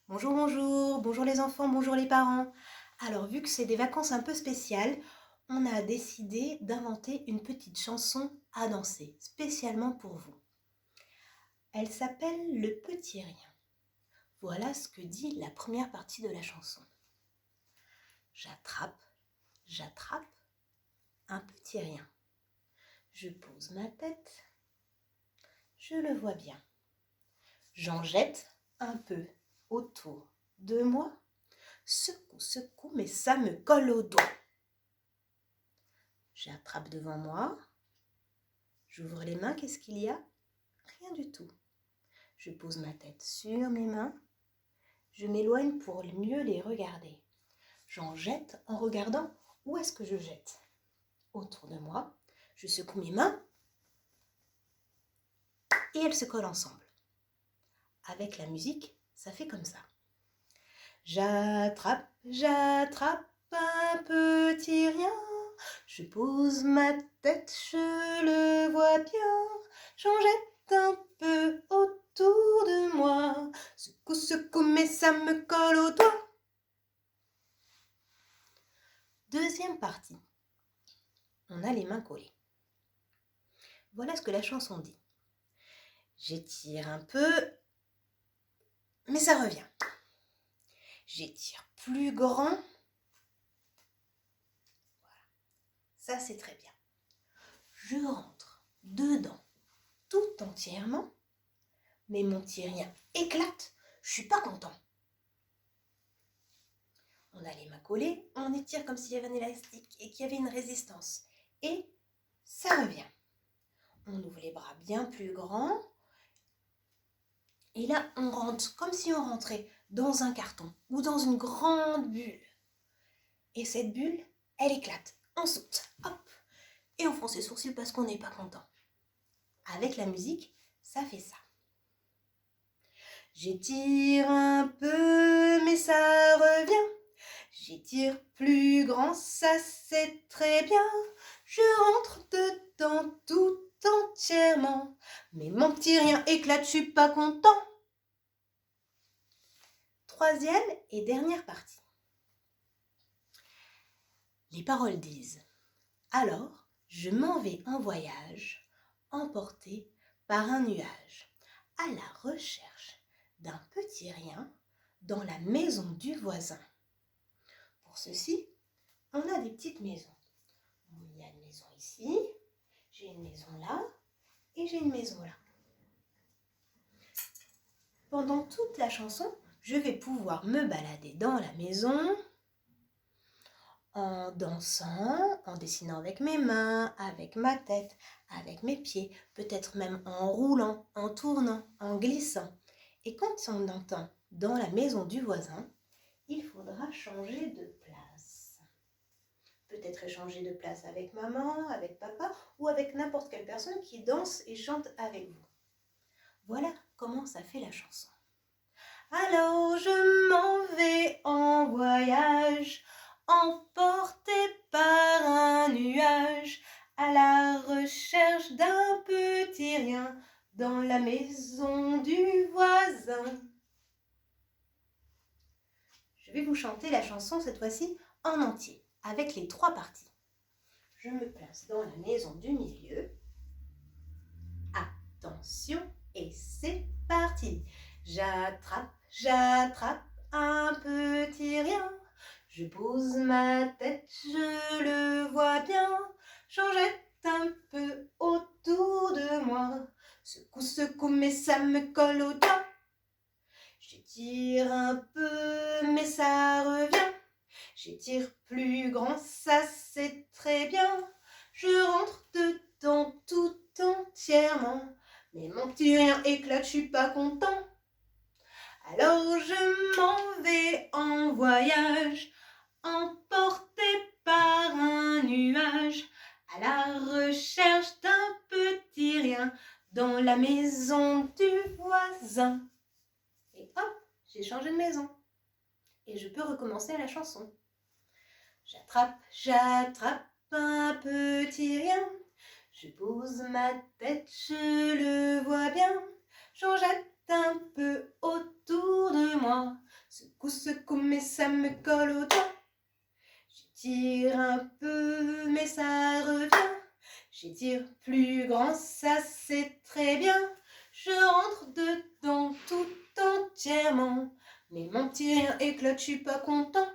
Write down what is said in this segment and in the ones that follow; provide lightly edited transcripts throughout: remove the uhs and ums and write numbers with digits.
Bonjour, bonjour, bonjour les enfants, bonjour les parents. Alors, vu que c'est des vacances un peu spéciales, on a décidé d'inventer une petite chanson à danser, spécialement pour vous. Elle s'appelle Le Petit Rien. Voilà ce que dit la première partie de la chanson. J'attrape, j'attrape un petit rien. Je pose ma tête, je le vois bien. J'en jette un peu autour de moi. Secoue, secoue, mais ça me colle au doigt. J'attrape devant moi, j'ouvre les mains, qu'est-ce qu'il y a? Rien du tout. Je pose ma tête sur mes mains, je m'éloigne pour mieux les regarder. J'en jette en regardant où est-ce que je jette. Autour de moi, je secoue mes mains et elles se collent ensemble. Avec la musique, ça fait comme ça. J'attrape, j'attrape un petit rien. Je pose ma tête, je le vois bien. J'en jette un peu autour de moi. Secoue, secoue, mais ça me colle au doigt. Deuxième partie. On a les mains collées. Voilà ce que la chanson dit. J'étire un peu, mais ça revient. J'étire plus grand. Voilà. Ça, c'est très bien. Je rentre dedans tout entièrement, mais mon petit rien éclate. Je suis pas content. On a les mains collées, on étire comme s'il y avait un élastique et qu'il y avait une résistance. Et ça revient. On ouvre les bras bien plus grands. Et là, on rentre comme si on rentrait dans un carton ou dans une grande bulle. Et cette bulle, elle éclate. On saute, hop, et on fronce les sourcils parce qu'on n'est pas content. Avec la musique, ça fait ça. J'étire un peu, mais ça revient. J'étire plus grand, ça c'est très bien. Je rentre dedans tout entièrement. Mais mon petit rien éclate, je suis pas content. Troisième et dernière partie. Les paroles disent: alors, je m'en vais en voyage, emporté par un nuage, à la recherche d'un petit rien dans la maison du voisin. Pour ceci, on a des petites maisons. Il y a une maison ici, j'ai une maison là et j'ai une maison là. Pendant toute la chanson, je vais pouvoir me balader dans la maison en dansant, en dessinant avec mes mains, avec ma tête, avec mes pieds, peut-être même en roulant, en tournant, en glissant. Et quand on entend dans la maison du voisin, il faudra changer de place. Peut-être échanger de place avec maman, avec papa ou avec n'importe quelle personne qui danse et chante avec vous. Voilà comment ça fait la chanson. Alors je m'en vais en voyage, emporté par un nuage, à la recherche d'un petit rien dans la maison du voisin. Je vais vous chanter la chanson cette fois-ci en entier, avec les trois parties. Je me place dans la maison du milieu. Attention, et c'est parti. J'attrape, j'attrape un petit rien. Je pose ma tête, je le vois bien. J'en jette un peu autour de moi. Secoue, secoue, mais ça me colle au doigt. J'étire un peu, mais ça revient. J'étire plus grand, ça c'est très bien. Je rentre dedans tout entièrement. Mais mon petit rien éclate, je suis pas content. Alors je m'en vais en voyage, emporté par un nuage, à la recherche d'un petit rien dans la maison du voisin. Et hop, j'ai changé de maison. Et je peux recommencer la chanson. J'attrape, j'attrape un petit rien. Je pose ma tête, je le vois bien. J'en jette un peu autour de moi. Secoue, mais ça me colle au doigt. J'étire un peu, mais ça revient. J'étire plus grand, ça c'est très bien. Je rentre dedans tout entièrement. Mais mon petit rien éclate, je suis pas content.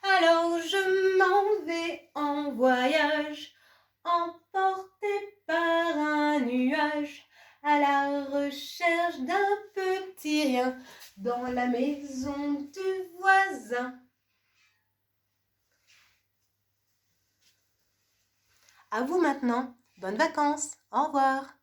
Alors je m'en vais en voyage, emporté par un nuage, à la recherche d'un petit rien dans la maison du voisin. À vous maintenant, bonnes vacances, au revoir.